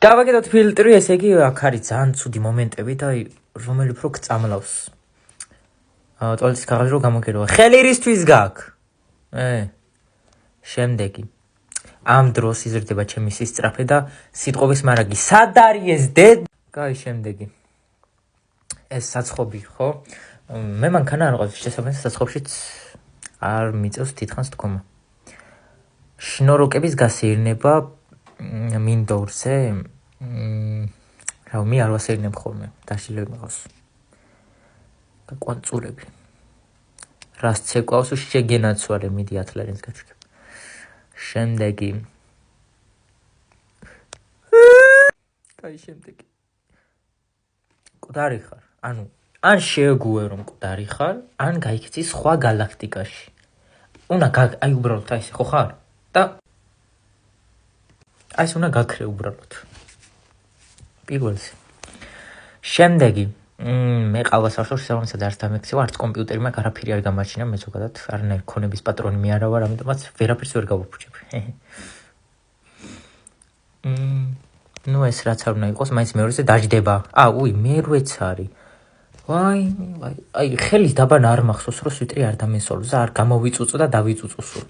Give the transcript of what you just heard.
გავაკეთოთ ფილტრი, ესე იგი აქ არის ძალიან ცუდი მომენტები და რომელი უფრო გწამლავს. ტუალეტის კაღაზი რო გამოგეროვა. ხელი რისთვის გაქვს? შემდეგი. ამ დროს იზრდება ჩემი სისწრაფე და სიტყვის მარაგი. სად არის ეს დედ? კაი, შემდეგი. ეს საცხობი, ხო? მე მანქანა არ ყავს, შესაბამისად საცხობშიც არ მიწევს თითქოს თქომა. შნოროკების გასეირნება მინდორზე რა მე არ ვასეირნებ ხოლმე, დაშილები მყავს. კვანწულები. რას ცეკვავს შეგენაცვალე, მიდი 10 ლარინს გაჩვენებ. შემდეგი. კაი, შემდეგი. მკვდარი ხარ. ანუ ან შეეგუე რომ მკვდარი ხარ, ან გაიქცი სხვა galaktikაში. აი უბრალოდ აი ესე ხო ხარ? და აი ეს უნდა გაქრე უბრალოდ. პირველზე. შემდეგი. მე ყავას ახლა შესაბამისად არც დამექცევა, არც კომპიუტერი მაქვს, არაფერი არ გამაჩინა, მე ზოგადად არანაირი ქონების პატრონი მე არა ვარ, ამიტომაც ვერაფერს ვერ გავაფუჭებ. ნუ ეს რაც არ უნდა იყოს, მაინც მეორეზე დაждდება. მერვეც არის. აი ხელის დაბან არ მახსოვს, რომ სვიტრი არ დამესოლო, არ გამოვიწუწო და დავიწუწო სულ.